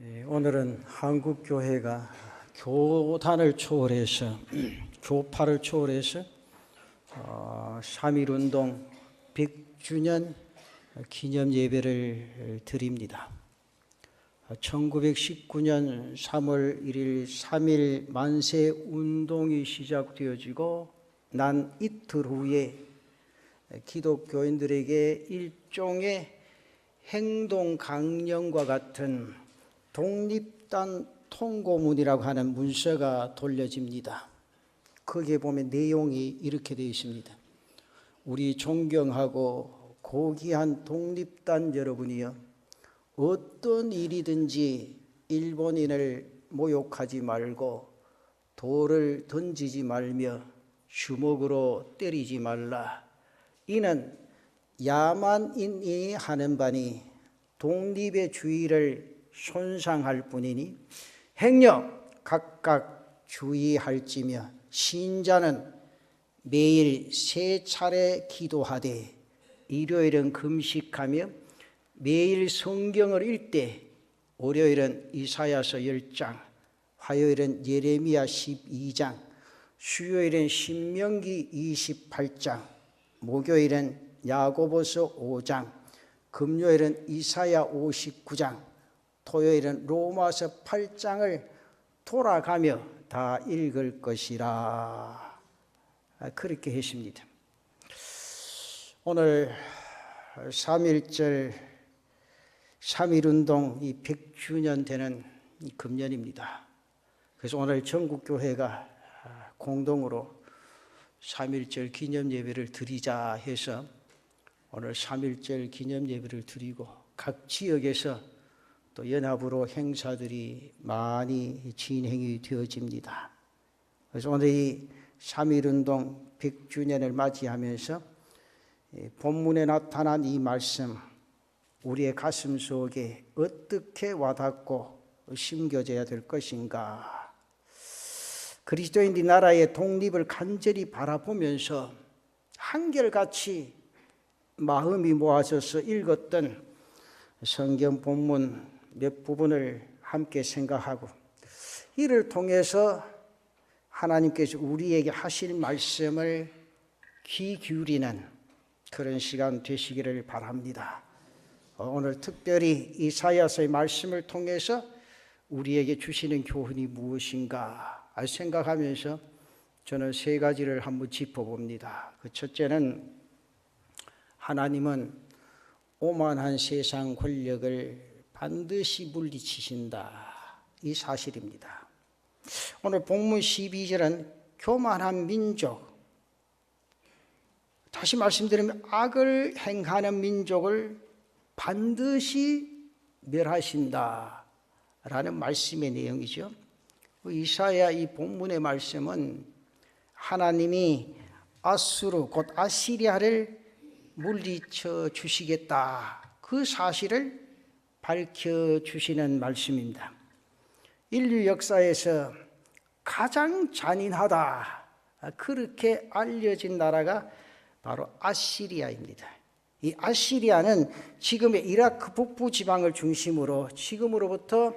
오늘은 한국교회가 교단을 초월해서 교파를 초월해서 3.1운동 100주년 기념 예배를 드립니다. 1919년 3월 1일 3.1 만세 운동이 시작되어지고 난 이틀 후에 기독교인들에게 일종의 행동 강령과 같은 독립단 통고문이라고 하는 문서가 돌려집니다. 거기에 보면 내용이 이렇게 되어 있습니다. 우리 존경하고 고귀한 독립단 여러분이여, 어떤 일이든지 일본인을 모욕하지 말고 돌을 던지지 말며 주먹으로 때리지 말라. 이는 야만인이 하는 바니 독립의 주의를 손상할 뿐이니 행력 각각 주의할지며 신자는 매일 3차례 기도하되 일요일은 금식하며 매일 성경을 읽되 월요일은 이사야서 10장, 화요일은 예레미야 12장, 수요일은 신명기 28장, 목요일은 야고보서 5장, 금요일은 이사야 59장, 토요일은 로마서 8장을 돌아가며 다 읽을 것이라. 그렇게 했습니다. 오늘 3.1절 3.1운동 이 100주년 되는 금년입니다. 그래서 오늘 전국교회가 공동으로 3.1절 기념 예배를 드리자 해서 오늘 3.1절 기념 예배를 드리고 각 지역에서 또 연합으로 행사들이 많이 진행이 되어집니다. 그래서 오늘 이 3.1운동 100주년을 맞이하면서 본문에 나타난 이 말씀, 우리의 가슴 속에 어떻게 와닿고 심겨져야 될 것인가? 그리스도인들이 나라의 독립을 간절히 바라보면서 한결같이 마음이 모아져서 읽었던 성경 본문 몇 부분을 함께 생각하고, 이를 통해서 하나님께서 우리에게 하실 말씀을 귀 기울이는 그런 시간 되시기를 바랍니다. 오늘 특별히 이사야서의 말씀을 통해서 우리에게 주시는 교훈이 무엇인가 생각하면서 저는 3가지를 한번 짚어봅니다. 그 첫째는 하나님은 오만한 세상 권력을 반드시 물리치신다, 이 사실입니다. 오늘 본문 12절은 교만한 민족, 다시 말씀드리면 악을 행하는 민족을 반드시 멸하신다 라는 말씀의 내용이죠. 이사야 이 본문의 말씀은 하나님이 아수르 곧 아시리아를 물리쳐 주시겠다, 그 사실을 밝혀주시는 말씀입니다. 인류 역사에서 가장 잔인하다 그렇게 알려진 나라가 바로 아시리아입니다. 이 아시리아는 지금의 이라크 북부 지방을 중심으로 지금으로부터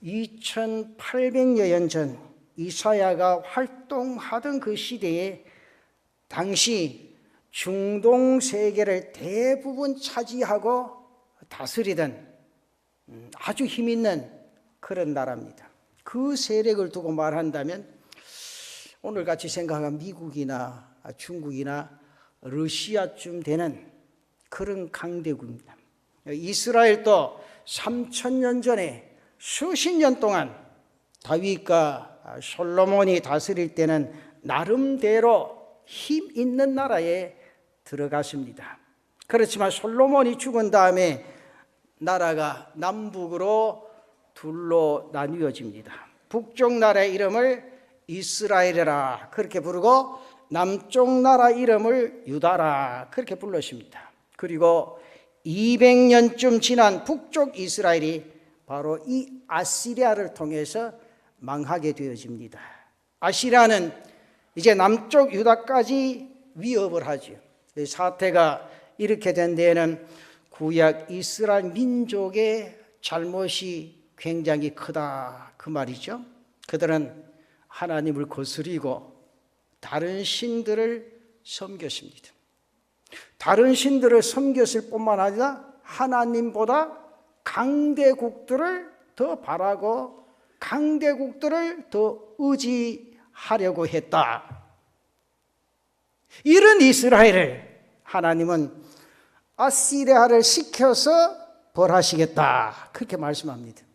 2800여 년 전 이사야가 활동하던 그 시대에 당시 중동 세계를 대부분 차지하고 다스리던 아주 힘있는 그런 나라입니다. 그 세력을 두고 말한다면 오늘같이 생각하면 미국이나 중국이나 러시아쯤 되는 그런 강대국입니다. 이스라엘도 3000년 전에 수십 년 동안 다윗과 솔로몬이 다스릴 때는 나름대로 힘 있는 나라에 들어갔습니다. 그렇지만 솔로몬이 죽은 다음에 나라가 남북으로 둘로 나뉘어집니다. 북쪽 나라의 이름을 이스라엘이라 그렇게 부르고 남쪽 나라 이름을 유다라 그렇게 불렀습니다. 그리고 200년쯤 지난 북쪽 이스라엘이 바로 이 아시리아를 통해서 망하게 되어집니다. 아시리아는 이제 남쪽 유다까지 위협을 하죠. 사태가 이렇게 된 데에는 구약 이스라엘 민족의 잘못이 굉장히 크다 그 말이죠. 그들은 하나님을 거스리고 다른 신들을 섬겼습니다. 다른 신들을 섬겼을 뿐만 아니라 하나님보다 강대국들을 더 바라고 강대국들을 더 의지하려고 했다. 이런 이스라엘을 하나님은 아시리아를 시켜서 벌하시겠다 그렇게 말씀합니다.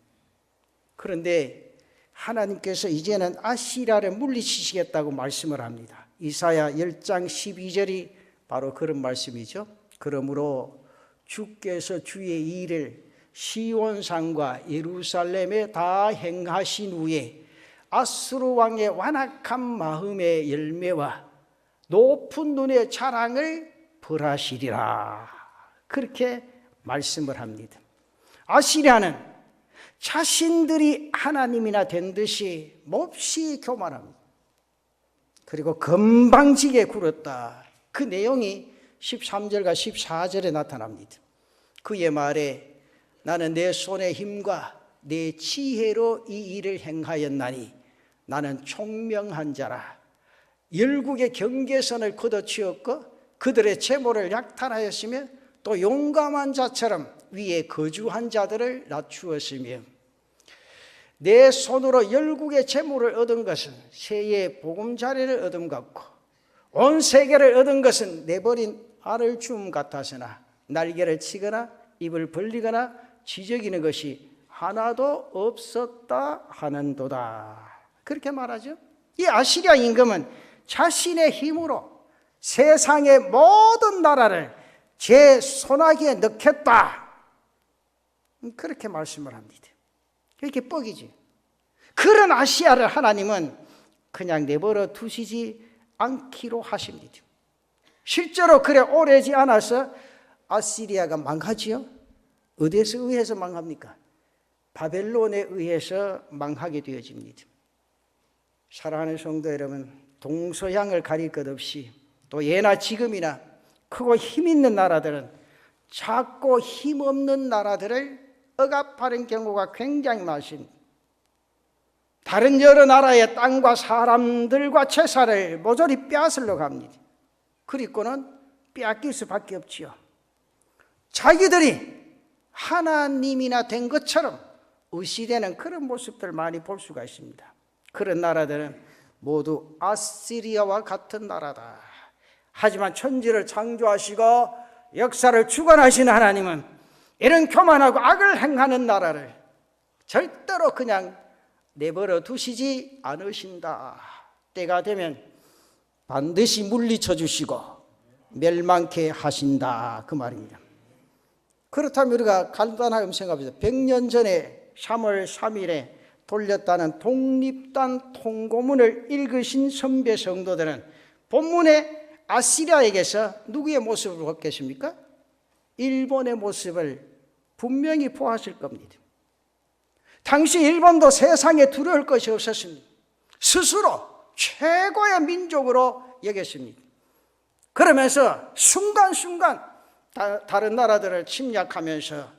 그런데 하나님께서 이제는 아시리아를 물리치시겠다고 말씀을 합니다. 이사야 10장 12절이 바로 그런 말씀이죠. 그러므로 주께서 주의 일을 시온산과 예루살렘에 다 행하신 후에 아수르 왕의 완악한 마음의 열매와 높은 눈의 자랑을 벌하시리라 그렇게 말씀을 합니다. 아시리아는 자신들이 하나님이나 된 듯이 몹시 교만합니다. 그리고 건방지게 굴었다. 그 내용이 13절과 14절에 나타납니다. 그의 말에 나는 내 손의 힘과 내 지혜로 이 일을 행하였나니 나는 총명한 자라. 열국의 경계선을 걷어치웠고 그들의 재물을 약탈하였으며 또 용감한 자처럼 위에 거주한 자들을 낮추었으며 내 손으로 열국의 재물을 얻은 것은 새의 보금자리를 얻은 것 같고 온 세계를 얻은 것은 내버린 알을 줌 같았으나 날개를 치거나 입을 벌리거나 지저귀는 것이 하나도 없었다 하는도다 그렇게 말하죠. 이 아시리아 임금은 자신의 힘으로 세상의 모든 나라를 제 손아귀에 넣겠다 그렇게 말씀을 합니다. 이렇게 뻑이지. 그런 아시아를 하나님은 그냥 내버려 두시지 않기로 하십니다. 실제로 그래 오래지 않아서 아시리아가 망하지요. 어디에서 의해서 망합니까? 바벨론에 의해서 망하게 되어집니다. 사랑하는 성도 여러분, 동서양을 가릴 것 없이 또 예나 지금이나 크고 힘 있는 나라들은 작고 힘없는 나라들을 억압하는 경우가 굉장히 많습니다. 다른 여러 나라의 땅과 사람들과 재산을 모조리 빼앗으려고 합니다. 그리고는 빼앗길 수밖에 없지요. 자기들이 하나님이나 된 것처럼 의시되는 그런 모습들을 많이 볼 수가 있습니다. 그런 나라들은 모두 아시리아와 같은 나라다. 하지만 천지를 창조하시고 역사를 주관하시는 하나님은 이런 교만하고 악을 행하는 나라를 절대로 그냥 내버려 두시지 않으신다. 때가 되면 반드시 물리쳐 주시고 멸망케 하신다 그 말입니다. 그렇다면 우리가 간단하게 생각합니다. 100년 전에 3월 3일에 돌렸다는 독립단 통고문을 읽으신 선배 성도들은 본문에 아시리아에게서 누구의 모습을 보았겠습니까? 일본의 모습을 분명히 보았을 겁니다. 당시 일본도 세상에 두려울 것이 없었습니다. 스스로 최고의 민족으로 여겼습니다. 그러면서 순간순간 다른 나라들을 침략하면서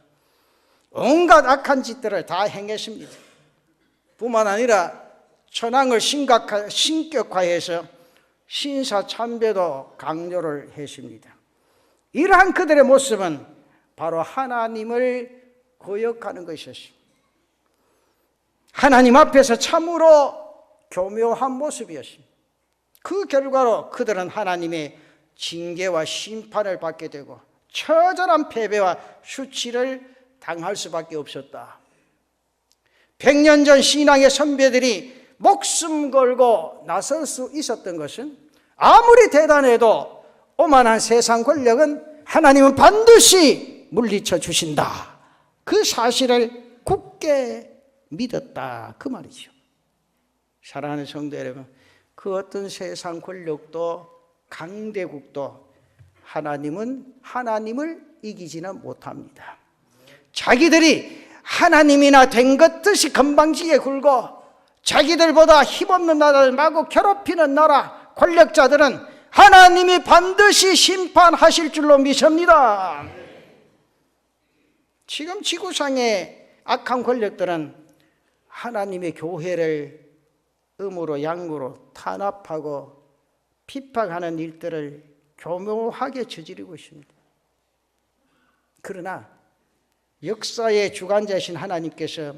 온갖 악한 짓들을 다 행했습니다. 뿐만 아니라 천황을 신격화해서 신사참배도 강요를 했습니다. 이러한 그들의 모습은 바로 하나님을 거역하는 것이었습니다. 하나님 앞에서 참으로 교묘한 모습이었습니다. 그 결과로 그들은 하나님의 징계와 심판을 받게 되고 처절한 패배와 수치를 당할 수밖에 없었다. 100년 전 신앙의 선배들이 목숨 걸고 나설 수 있었던 것은 아무리 대단해도 오만한 세상 권력은 하나님은 반드시 물리쳐 주신다. 그 사실을 굳게 믿었다 그 말이죠. 사랑하는 성도 여러분, 그 어떤 세상 권력도 강대국도 하나님은 하나님을 이기지는 못합니다. 자기들이 하나님이나 된 것 듯이 건방지게 굴고 자기들보다 힘없는 나라를 마구 괴롭히는 나라 권력자들은 하나님이 반드시 심판하실 줄로 믿습니다. 지금 지구상의 악한 권력들은 하나님의 교회를 음으로 양으로 탄압하고 핍박하는 일들을 교묘하게 저지르고 있습니다. 그러나 역사의 주관자이신 하나님께서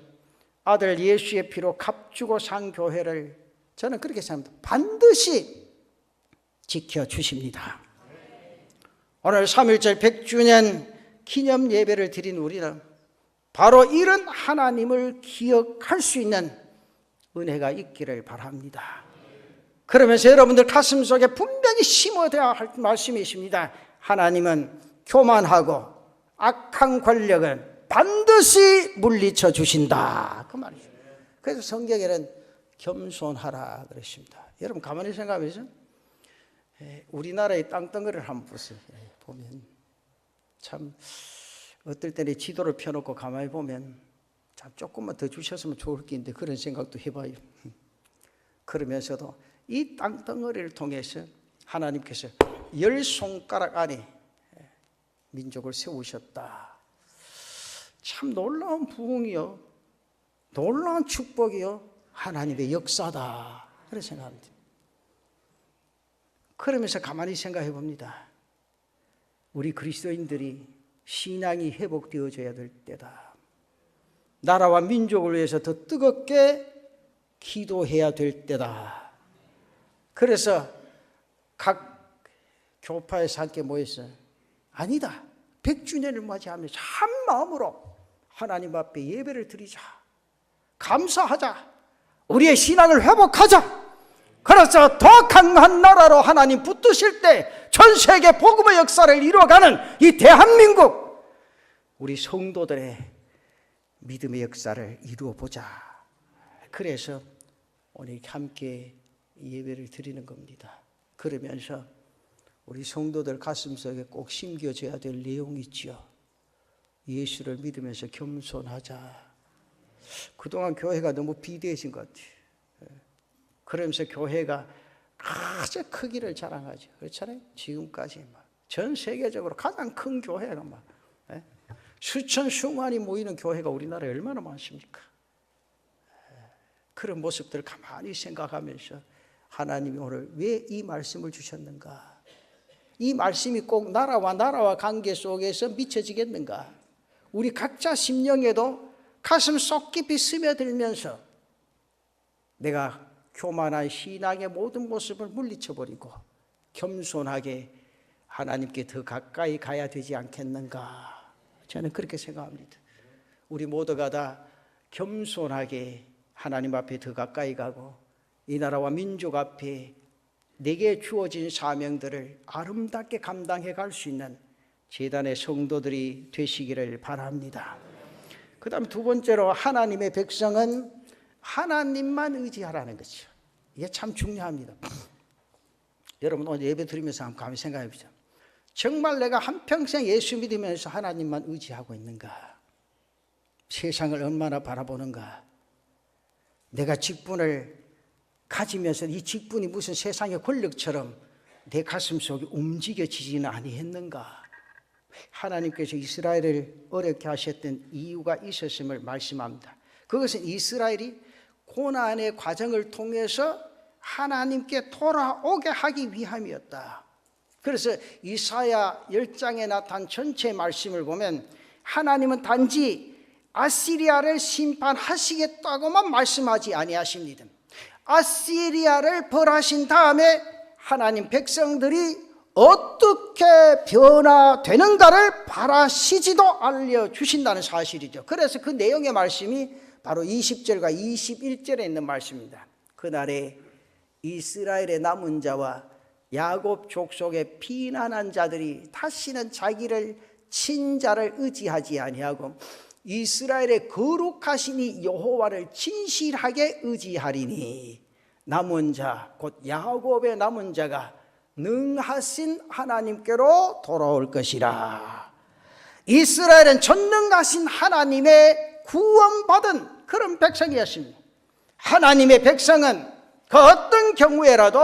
아들 예수의 피로 값주고 산 교회를 저는 그렇게 생각합니다. 반드시 지켜주십니다. 오늘 3.1절 100주년 기념 예배를 드린 우리는 바로 이런 하나님을 기억할 수 있는 은혜가 있기를 바랍니다. 그러면서 여러분들 가슴속에 분명히 심어둬야 할 말씀이 있습니다. 하나님은 교만하고 악한 권력은 반드시 물리쳐 주신다, 그 말이죠. 그래서 성경에는 겸손하라 그랬습니다. 여러분 가만히 생각하면서 우리나라의 땅덩어리를 한번 보세요. 보면 참 어떨 때는 지도를 펴놓고 가만히 보면 참 조금만 더 주셨으면 좋을 게 있는데 그런 생각도 해봐요. 그러면서도 이 땅덩어리를 통해서 하나님께서 10손가락 안에 민족을 세우셨다. 참 놀라운 부흥이요, 놀라운 축복이요, 하나님의 역사다, 그런 생각합니다. 그러면서 가만히 생각해 봅니다. 우리 그리스도인들이 신앙이 회복되어져야 될 때다. 나라와 민족을 위해서 더 뜨겁게 기도해야 될 때다. 그래서 각 교파에서 함께 모여서 아니다, 100주년을 맞이하면서 한 마음으로 하나님 앞에 예배를 드리자, 감사하자, 우리의 신앙을 회복하자. 그래서 더 강한 나라로 하나님 붙드실 때 전 세계 복음의 역사를 이루어가는 이 대한민국, 우리 성도들의 믿음의 역사를 이루어보자. 그래서 오늘 함께 예배를 드리는 겁니다. 그러면서 우리 성도들 가슴속에 꼭 심겨져야 될 내용이 있죠. 예수를 믿으면서 겸손하자. 그동안 교회가 너무 비대해진 것 같아요. 그러면서 교회가 아주 크기를 자랑하죠. 그렇잖아요. 지금까지 전 세계적으로 가장 큰 교회가 수천 수만이 모이는 교회가 우리나라에 얼마나 많습니까? 그런 모습들을 가만히 생각하면서 하나님이 오늘 왜 이 말씀을 주셨는가? 이 말씀이 꼭 나라와 관계 속에서 미쳐지겠는가? 우리 각자 심령에도 가슴 속 깊이 스며들면서 내가 교만한 신앙의 모든 모습을 물리쳐버리고 겸손하게 하나님께 더 가까이 가야 되지 않겠는가? 저는 그렇게 생각합니다. 우리 모두가 다 겸손하게 하나님 앞에 더 가까이 가고 이 나라와 민족 앞에 내게 주어진 사명들을 아름답게 감당해 갈 수 있는 제단의 성도들이 되시기를 바랍니다. 그 다음 두 번째로 하나님의 백성은 하나님만 의지하라는 거죠. 이게 참 중요합니다. 여러분 오늘 예배 드리면서 한번 가만히 생각해 보죠. 정말 내가 한평생 예수 믿으면서 하나님만 의지하고 있는가? 세상을 얼마나 바라보는가? 내가 직분을 가지면서 이 직분이 무슨 세상의 권력처럼 내 가슴속에 움직여지지는 아니했는가? 하나님께서 이스라엘을 어렵게 하셨던 이유가 있었음을 말씀합니다. 그것은 이스라엘이 고난의 과정을 통해서 하나님께 돌아오게 하기 위함이었다. 그래서 이사야 10장에 나타난 전체 말씀을 보면 하나님은 단지 아시리아를 심판하시겠다고만 말씀하지 아니하십니다. 아시리아를 벌하신 다음에 하나님 백성들이 어떻게 변화되는가를 바라시지도 알려주신다는 사실이죠. 그래서 그 내용의 말씀이 바로 20절과 21절에 있는 말씀입니다. 그날에 이스라엘의 남은 자와 야곱 족속의 피난한 자들이 다시는 자기를 친자를 의지하지 아니하고 이스라엘의 거룩하신 이 여호와를 진실하게 의지하리니 남은 자 곧 야곱의 남은 자가 능하신 하나님께로 돌아올 것이라. 이스라엘은 전능하신 하나님의 구원받은 그런 백성이었습니다. 하나님의 백성은 그 어떤 경우에라도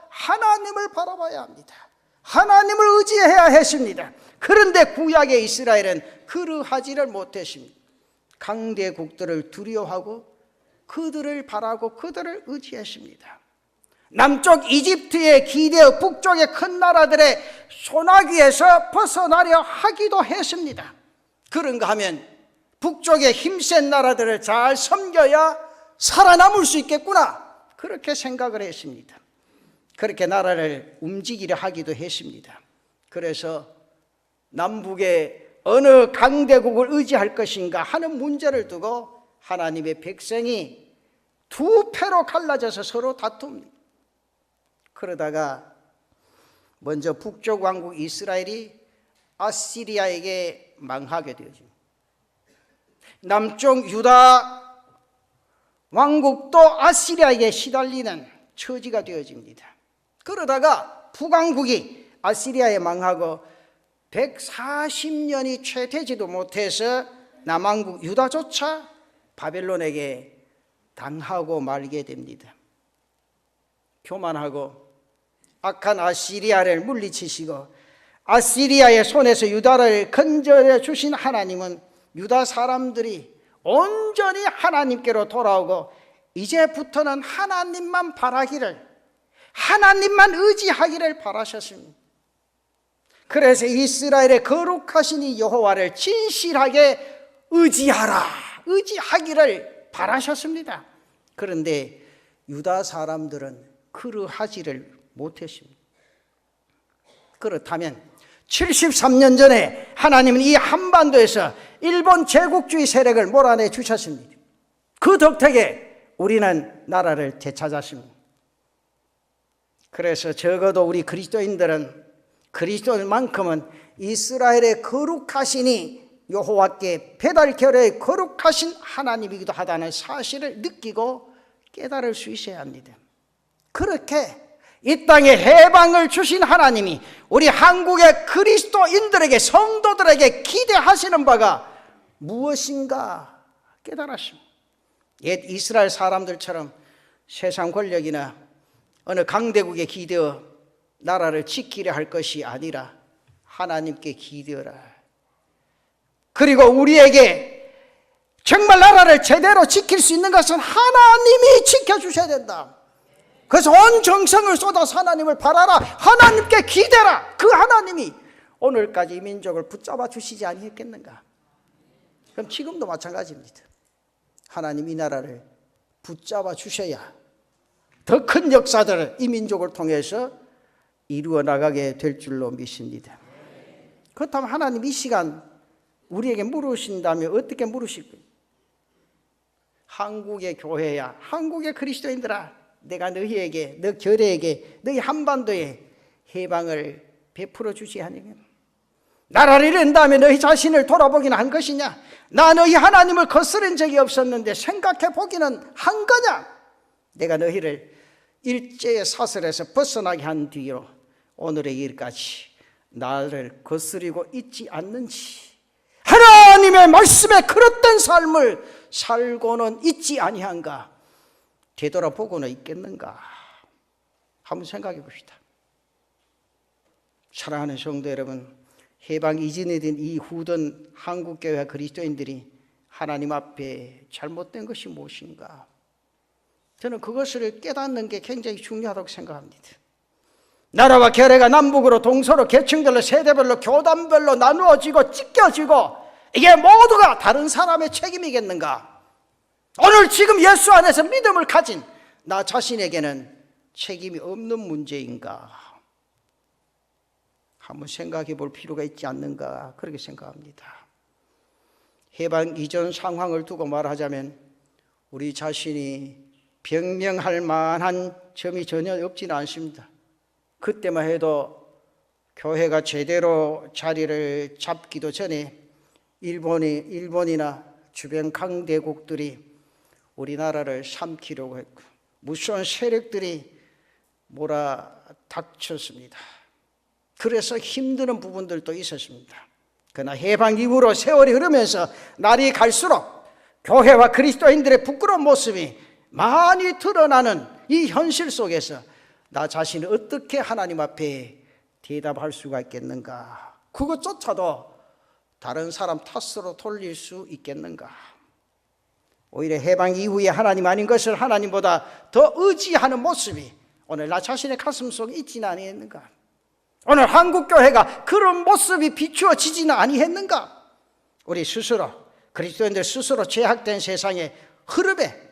하나님을 바라봐야 합니다. 하나님을 의지해야 했습니다. 그런데 구약의 이스라엘은 그러하지를 못했습니다. 강대국들을 두려워하고 그들을 바라고 그들을 의지했습니다. 남쪽 이집트에 기대어 북쪽의 큰 나라들의 소나기에서 벗어나려 하기도 했습니다. 그런가 하면 북쪽의 힘센 나라들을 잘 섬겨야 살아남을 수 있겠구나, 그렇게 생각을 했습니다. 그렇게 나라를 움직이려 하기도 했습니다. 그래서 남북의 어느 강대국을 의지할 것인가 하는 문제를 두고 하나님의 백성이 두 패로 갈라져서 서로 다툽니다. 그러다가 먼저 북쪽 왕국 이스라엘이 아시리아에게 망하게 되어집니다. 남쪽 유다 왕국도 아시리아에게 시달리는 처지가 되어집니다. 그러다가 북왕국이 아시리아에 망하고 140년이 채 되지도 못해서 남왕국 유다조차 바벨론에게 당하고 말게 됩니다. 교만하고 악한 아시리아를 물리치시고 아시리아의 손에서 유다를 건져내 주신 하나님은 유다 사람들이 온전히 하나님께로 돌아오고 이제부터는 하나님만 바라기를, 하나님만 의지하기를 바라셨습니다. 그래서 이스라엘의 거룩하신 이 여호와를 진실하게 의지하기를 바라셨습니다. 그런데 유다 사람들은 그러하지를 못했습니다. 그렇다면 73년 전에 하나님은 이 한반도에서 일본 제국주의 세력을 몰아내 주셨습니다. 그 덕택에 우리는 나라를 되찾았습니다. 그래서 적어도 우리 그리스도인들은, 그리스도인만큼은 이스라엘의 거룩하시니 여호와께 배달결의 거룩하신 하나님이기도 하다는 사실을 느끼고 깨달을 수 있어야 합니다. 그렇게 이 땅에 해방을 주신 하나님이 우리 한국의 그리스도인들에게, 성도들에게 기대하시는 바가 무엇인가 깨달았습니다. 옛 이스라엘 사람들처럼 세상 권력이나 어느 강대국에 기대어 나라를 지키려 할 것이 아니라 하나님께 기대어라. 그리고 우리에게 정말 나라를 제대로 지킬 수 있는 것은 하나님이 지켜주셔야 된다. 그래서 온 정성을 쏟아서 하나님을 바라라, 하나님께 기대라. 그 하나님이 오늘까지 이 민족을 붙잡아 주시지 아니했겠는가? 그럼 지금도 마찬가지입니다. 하나님 이 나라를 붙잡아 주셔야 더 큰 역사들을 이 민족을 통해서 이루어 나가게 될 줄로 믿습니다. 그렇다면 하나님 이 시간 우리에게 물으신다면 어떻게 물으실 거예요? 한국의 교회야, 한국의 그리스도인들아, 내가 너희에게, 너 결의에게, 너희 한반도에 해방을 베풀어 주지 않으면 나라를 잃은 다음에 너희 자신을 돌아보기는 한 것이냐? 나 너희 하나님을 거스른 적이 없었는데 생각해 보기는 한 거냐? 내가 너희를 일제의 사슬에서 벗어나게 한 뒤로 오늘의 일까지 나를 거스리고 있지 않는지, 하나님의 말씀에 그릇된 삶을 살고는 있지 아니한가? 되돌아보고는 있겠는가? 한번 생각해 봅시다. 사랑하는 성도 여러분, 해방 이전에 된 이 후든 한국교회와 그리스도인들이 하나님 앞에 잘못된 것이 무엇인가? 저는 그것을 깨닫는 게 굉장히 중요하다고 생각합니다. 나라와 결혜가 남북으로 동서로 계층별로 세대별로 교단별로 나누어지고 찢겨지고 이게 모두가 다른 사람의 책임이겠는가? 오늘 지금 예수 안에서 믿음을 가진 나 자신에게는 책임이 없는 문제인가? 한번 생각해 볼 필요가 있지 않는가? 그렇게 생각합니다. 해방 이전 상황을 두고 말하자면 우리 자신이 변명할 만한 점이 전혀 없지는 않습니다. 그때만 해도 교회가 제대로 자리를 잡기도 전에 일본이나 주변 강대국들이 우리나라를 삼키려고 했고 무수한 세력들이 몰아닥쳤습니다. 그래서 힘드는 부분들도 있었습니다. 그러나 해방 이후로 세월이 흐르면서 날이 갈수록 교회와 그리스도인들의 부끄러운 모습이 많이 드러나는 이 현실 속에서 나 자신이 어떻게 하나님 앞에 대답할 수가 있겠는가? 그것조차도 다른 사람 탓으로 돌릴 수 있겠는가? 오히려 해방 이후에 하나님 아닌 것을 하나님보다 더 의지하는 모습이 오늘 나 자신의 가슴 속에 있지는 아니했는가? 오늘 한국교회가 그런 모습이 비추어지지는 아니했는가? 우리 스스로, 그리스도인들 스스로 죄악된 세상의 흐름에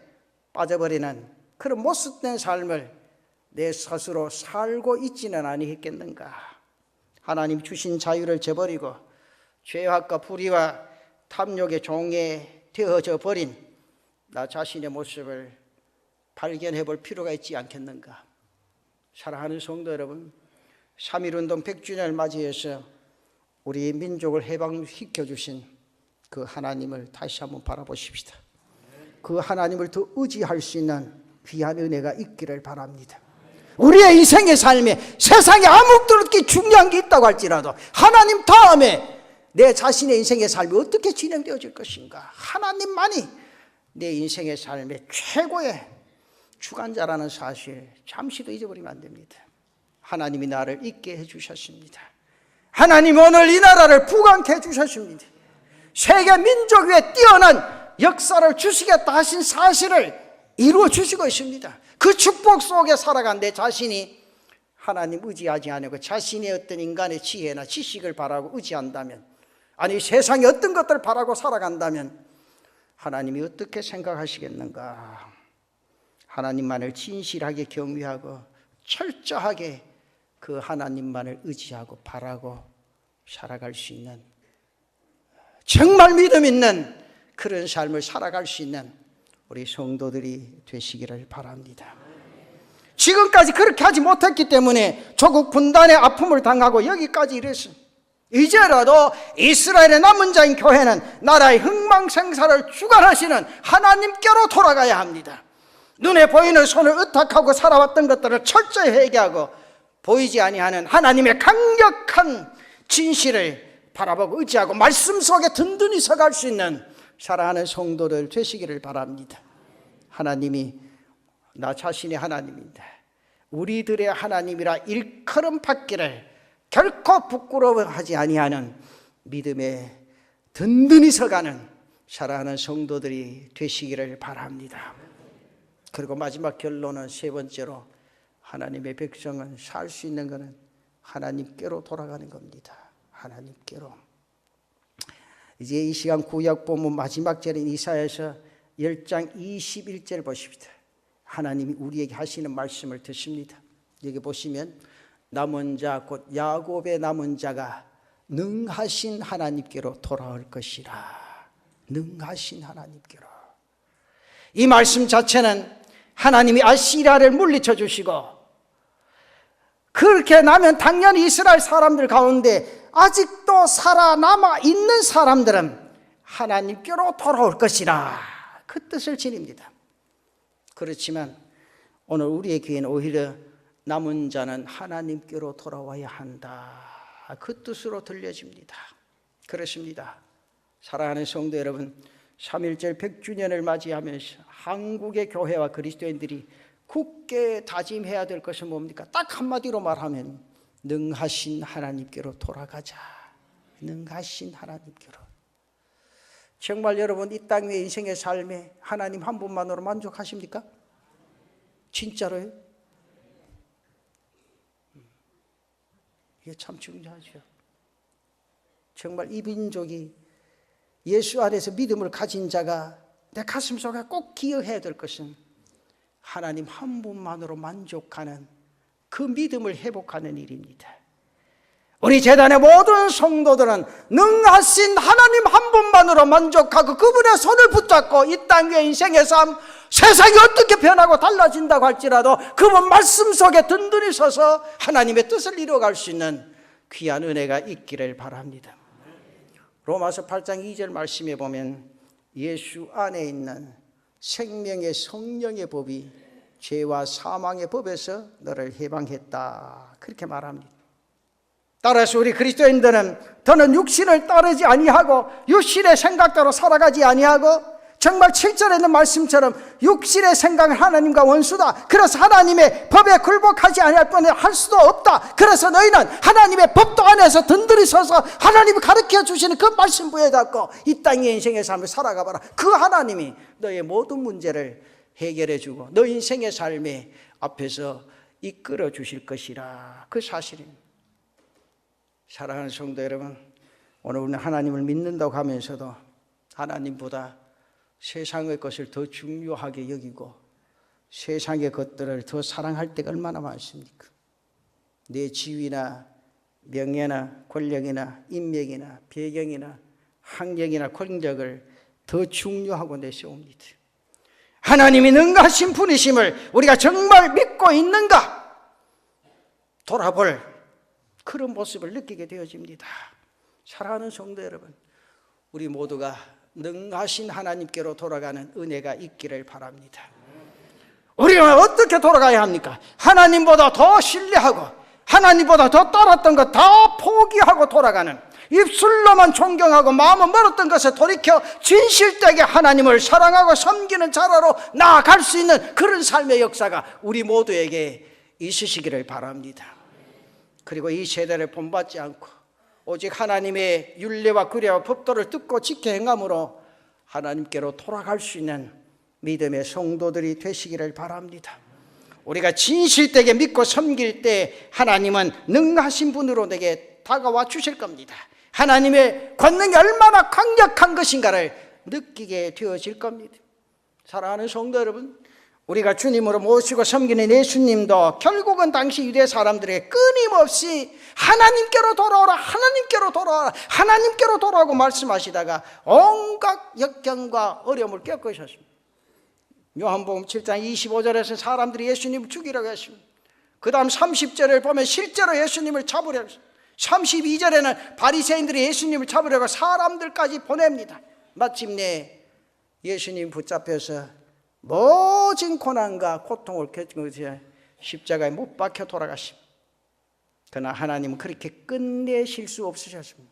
빠져버리는 그런 모습된 삶을 내 스스로 살고 있지는 아니했겠는가? 하나님 주신 자유를 저버리고 죄악과 불의와 탐욕의 종에 되어져 버린 나 자신의 모습을 발견해 볼 필요가 있지 않겠는가? 사랑하는 성도 여러분, 3.1운동 100주년을 맞이해서 우리 민족을 해방시켜 주신 그 하나님을 다시 한번 바라보십시다. 그 하나님을 더 의지할 수 있는 귀한 은혜가 있기를 바랍니다. 우리의 인생의 삶에 세상에 아무것도 중요한 게 있다고 할지라도 하나님 다음에 내 자신의 인생의 삶이 어떻게 진행되어질 것인가? 하나님만이 내 인생의 삶의 최고의 주관자라는 사실 잠시도 잊어버리면 안 됩니다. 하나님이 나를 있게 해주셨습니다. 하나님 오늘 이 나라를 부강케 해주셨습니다. 세계 민족 위에 뛰어난 역사를 주시겠다 하신 사실을 이루어 주시고 있습니다. 그 축복 속에 살아간 내 자신이 하나님 의지하지 않고 자신의 어떤 인간의 지혜나 지식을 바라고 의지한다면, 아니 세상에 어떤 것들을 바라고 살아간다면 하나님이 어떻게 생각하시겠는가? 하나님만을 진실하게 경외하고 철저하게 그 하나님만을 의지하고 바라고 살아갈 수 있는, 정말 믿음 있는 그런 삶을 살아갈 수 있는 우리 성도들이 되시기를 바랍니다. 지금까지 그렇게 하지 못했기 때문에 조국 분단의 아픔을 당하고 여기까지 이랬습니다. 이제라도 이스라엘의 남은 자인 교회는 나라의 흥망생사를 주관하시는 하나님께로 돌아가야 합니다. 눈에 보이는 손을 의탁하고 살아왔던 것들을 철저히 회개하고 보이지 아니하는 하나님의 강력한 진실을 바라보고 의지하고 말씀 속에 든든히 서갈 수 있는 사랑하는 성도들 되시기를 바랍니다. 하나님이 나 자신의 하나님입니다. 우리들의 하나님이라 일컬음 받기를 결코 부끄러워하지 아니하는 믿음에 든든히 서가는 사랑하는 성도들이 되시기를 바랍니다. 그리고 마지막 결론은 세 번째로, 하나님의 백성은 살 수 있는 것은 하나님께로 돌아가는 겁니다. 하나님께로. 이제 이 시간 구약 본문 마지막 절인 이사야서 10장 21절 보십시다. 하나님이 우리에게 하시는 말씀을 듣습니다. 여기 보시면 남은 자 곧 야곱의 남은 자가 능하신 하나님께로 돌아올 것이라. 능하신 하나님께로. 이 말씀 자체는 하나님이 아시리아를 물리쳐 주시고, 그렇게 나면 당연히 이스라엘 사람들 가운데 아직도 살아남아 있는 사람들은 하나님께로 돌아올 것이라, 그 뜻을 지닙니다. 그렇지만 오늘 우리의 귀에는 오히려 남은 자는 하나님께로 돌아와야 한다, 그 뜻으로 들려집니다. 그렇습니다. 사랑하는 성도 여러분, 3.1절 100주년을 맞이하면서 한국의 교회와 그리스도인들이 굳게 다짐해야 될 것은 뭡니까? 딱 한마디로 말하면 능하신 하나님께로 돌아가자. 능하신 하나님께로. 정말 여러분 이 땅 위의 인생의 삶에 하나님 한 분만으로 만족하십니까? 진짜로요? 이게 참 중요하죠. 정말 이 민족이 예수 안에서 믿음을 가진 자가 내 가슴 속에 꼭 기억해야 될 것은 하나님 한 분만으로 만족하는 그 믿음을 회복하는 일입니다. 우리 재단의 모든 성도들은 능하신 하나님 한 분만으로 만족하고 그분의 손을 붙잡고 이 땅 위의 인생의 삶, 세상이 어떻게 변하고 달라진다고 할지라도 그분 말씀 속에 든든히 서서 하나님의 뜻을 이루어갈 수 있는 귀한 은혜가 있기를 바랍니다. 로마서 8장 2절 말씀에 보면 예수 안에 있는 생명의 성령의 법이 죄와 사망의 법에서 너를 해방했다, 그렇게 말합니다. 따라서 우리 그리스도인들은 더는 육신을 따르지 아니하고 육신의 생각대로 살아가지 아니하고 정말 7절에 있는 말씀처럼 육신의 생각은 하나님과 원수다. 그래서 하나님의 법에 굴복하지 아니할 뻔해 할 수도 없다. 그래서 너희는 하나님의 법도 안에서 든든히 서서 하나님이 가르쳐 주시는 그 말씀 부여잡고 이 땅의 인생의 삶을 살아가봐라. 그 하나님이 너의 모든 문제를 해결해 주고 너 인생의 삶에 앞에서 이끌어 주실 것이라. 그 사실입니다. 사랑하는 성도 여러분, 오늘 우리는 하나님을 믿는다고 하면서도 하나님보다 세상의 것을 더 중요하게 여기고 세상의 것들을 더 사랑할 때가 얼마나 많습니까? 내 지위나 명예나 권력이나 인맥이나 배경이나 학력이나 권력을 더 중요하고 내세웁니다. 하나님이 능하신 분이심을 우리가 정말 믿고 있는가 돌아볼 그런 모습을 느끼게 되어집니다. 사랑하는 성도 여러분, 우리 모두가 능하신 하나님께로 돌아가는 은혜가 있기를 바랍니다. 우리는 어떻게 돌아가야 합니까? 하나님보다 더 신뢰하고 하나님보다 더 따랐던 것 다 포기하고 돌아가는, 입술로만 존경하고 마음은 멀었던 것에 돌이켜 진실되게 하나님을 사랑하고 섬기는 자라로 나아갈 수 있는 그런 삶의 역사가 우리 모두에게 있으시기를 바랍니다. 그리고 이 세대를 본받지 않고 오직 하나님의 율례와 규례와 법도를 듣고 지켜 행함으로 하나님께로 돌아갈 수 있는 믿음의 성도들이 되시기를 바랍니다. 우리가 진실되게 믿고 섬길 때 하나님은 능하신 분으로 내게 다가와 주실 겁니다. 하나님의 권능이 얼마나 강력한 것인가를 느끼게 되어질 겁니다. 사랑하는 성도 여러분, 우리가 주님으로 모시고 섬기는 예수님도 결국은 당시 유대 사람들에게 끊임없이 하나님께로 돌아오라, 하나님께로 돌아오라, 하나님께로 돌아오고 말씀하시다가 온갖 역경과 어려움을 겪으셨습니다. 요한복음 7장 25절에서 사람들이 예수님을 죽이라고 했습니다. 그 다음 30절을 보면 실제로 예수님을 잡으려고 했습니다. 32절에는 바리새인들이 예수님을 잡으려고 사람들까지 보냅니다. 마침내 예수님 붙잡혀서 모진 고난과 고통을 겪으셔 십자가에 못 박혀 돌아가십니다. 그러나 하나님은 그렇게 끝내실 수 없으셨습니다.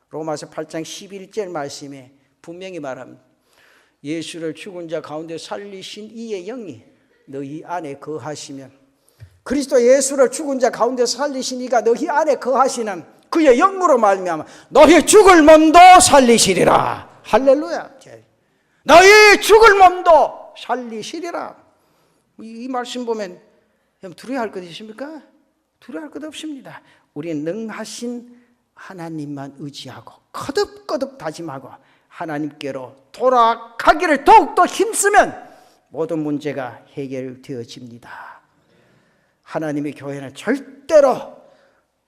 로마서 8장 11절 말씀에 분명히 말합니다. 예수를 죽은 자 가운데 살리신 이의 영이 너희 안에 거하시면, 그리스도 예수를 죽은 자 가운데 살리신 이가 너희 안에 거하시는 그의 영으로 말미암아 너희 죽을 몸도 살리시리라. 할렐루야. 너희 죽을 몸도 살리시리라. 이 말씀 보면 두려워할 것 있습니까? 두려워할 것 없습니다. 우리는 능하신 하나님만 의지하고 거듭거듭 다짐하고 하나님께로 돌아가기를 더욱더 힘쓰면 모든 문제가 해결되어집니다. 하나님의 교회는 절대로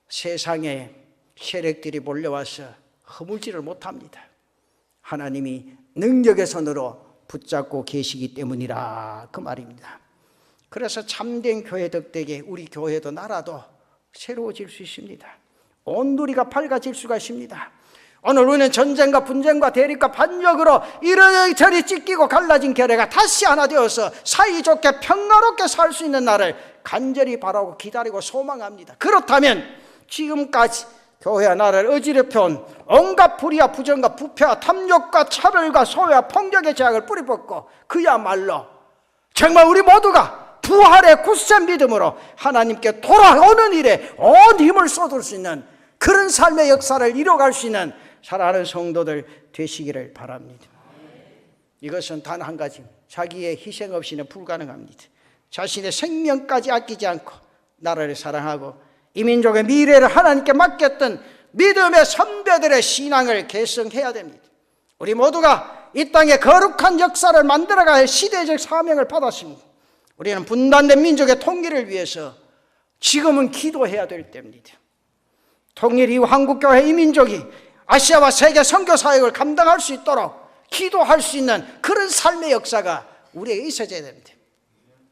세상의 세력들이 몰려와서 허물지를 못합니다. 하나님이 능력의 손으로 붙잡고 계시기 때문이라 그 말입니다. 그래서 참된 교회 덕택에 우리 교회도 나라도 새로워질 수 있습니다. 온 누리가 밝아질 수가 있습니다. 오늘 우리는 전쟁과 분쟁과 대립과 반역으로 이리저리 찢기고 갈라진 교회가 다시 하나 되어서 사이좋게 평화롭게 살 수 있는 날을 간절히 바라고 기다리고 소망합니다. 그렇다면 지금까지 교회와 나라를 어지럽혀온 온갖 불의와 부정과 부패와 탐욕과 차별과 소외와 폭력의 죄악을 뿌리벗고 그야말로 정말 우리 모두가 부활의 굳센 믿음으로 하나님께 돌아오는 일에 온 힘을 쏟을 수 있는 그런 삶의 역사를 이뤄갈 수 있는 사랑하는 성도들 되시기를 바랍니다. 이것은 단 한 가지, 자기의 희생 없이는 불가능합니다. 자신의 생명까지 아끼지 않고 나라를 사랑하고 이 민족의 미래를 하나님께 맡겼던 믿음의 선배들의 신앙을 계승해야 됩니다. 우리 모두가 이 땅에 거룩한 역사를 만들어갈 시대적 사명을 받았습니다. 우리는 분단된 민족의 통일을 위해서 지금은 기도해야 될 때입니다. 통일 이후 한국교회 이 민족이 아시아와 세계 선교 사역을 감당할 수 있도록 기도할 수 있는 그런 삶의 역사가 우리에게 있어져야 됩니다.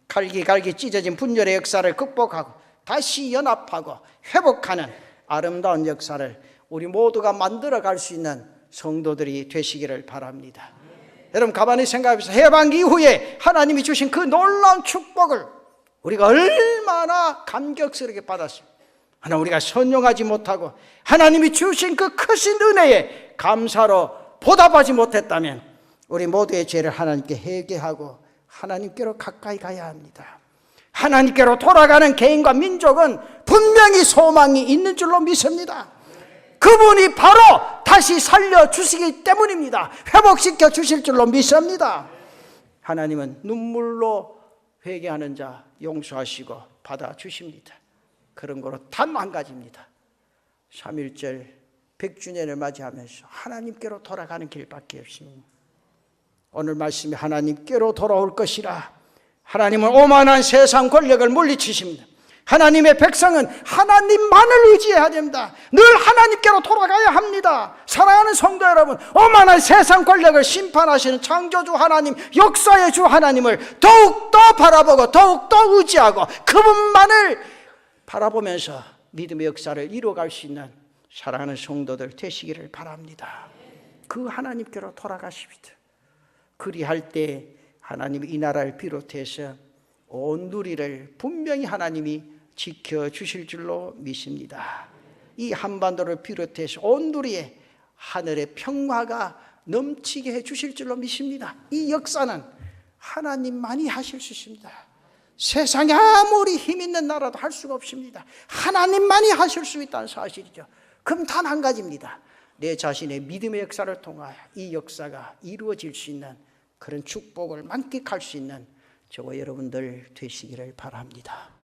갈기갈기 찢어진 분열의 역사를 극복하고 다시 연합하고 회복하는 아름다운 역사를 우리 모두가 만들어갈 수 있는 성도들이 되시기를 바랍니다. 여러분 가만히 생각해보세요. 해방 이후에 하나님이 주신 그 놀라운 축복을 우리가 얼마나 감격스럽게 받았습니까? 하나 우리가 선용하지 못하고 하나님이 주신 그 크신 은혜에 감사로 보답하지 못했다면 우리 모두의 죄를 하나님께 회개하고 하나님께로 가까이 가야 합니다. 하나님께로 돌아가는 개인과 민족은 분명히 소망이 있는 줄로 믿습니다. 그분이 바로 다시 살려주시기 때문입니다. 회복시켜 주실 줄로 믿습니다. 하나님은 눈물로 회개하는 자 용서하시고 받아주십니다. 그런 거로 단 한 가지입니다. 3.1절 100주년을 맞이하면서 하나님께로 돌아가는 길밖에 없습니다. 오늘 말씀이 하나님께로 돌아올 것이라. 하나님은 오만한 세상 권력을 물리치십니다. 하나님의 백성은 하나님만을 의지해야 됩니다. 늘 하나님께로 돌아가야 합니다. 사랑하는 성도 여러분, 오만한 세상 권력을 심판하시는 창조주 하나님, 역사의 주 하나님을 더욱더 바라보고 더욱더 의지하고 그분만을 바라보면서 믿음의 역사를 이루어갈 수 있는 사랑하는 성도들 되시기를 바랍니다. 그 하나님께로 돌아가십니다. 그리할 때 하나님이 이 나라를 비롯해서 온 누리를 분명히 하나님이 지켜주실 줄로 믿습니다. 이 한반도를 비롯해서 온 누리에 하늘의 평화가 넘치게 해주실 줄로 믿습니다. 이 역사는 하나님만이 하실 수 있습니다. 세상에 아무리 힘 있는 나라도 할 수가 없습니다. 하나님만이 하실 수 있다는 사실이죠. 그럼 단 한 가지입니다. 내 자신의 믿음의 역사를 통하여 이 역사가 이루어질 수 있는 그런 축복을 만끽할 수 있는 저와 여러분들 되시기를 바랍니다.